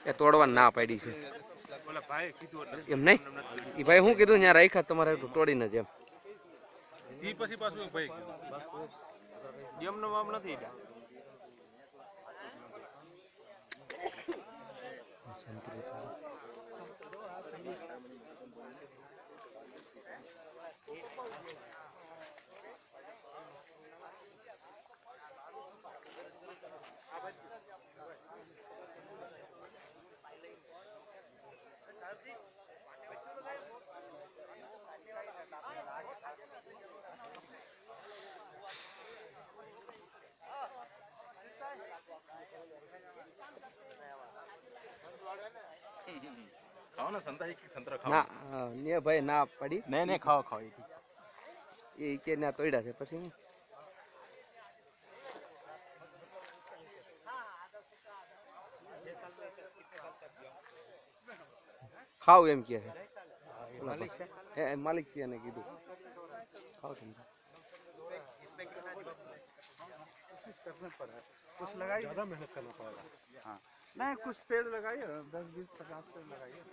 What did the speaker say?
એ તોડવા ના પાડી છે એમ નહીં એ ભાઈ શું કીધું ત્યાં રાખ્યા તમારે તોડીને જ એમ પછી પાછું ભાઈ એમનો આમ નથી खाओ ना संतरा एक संतरा खाओ ना ने भाई ना पड़ी नहीं नहीं खाओ खाओ ये के ना तोड़ा છે પછી ખાવ એમ કે છે માલિક છે એને કીધું ખાવ તમે कोशिश करना पड़ा कुछ लगाइए ज़्यादा मेहनत करना पड़ेगा हाँ नहीं कुछ पेड़ लगाइए 10-20-50 पेड़ लगाइए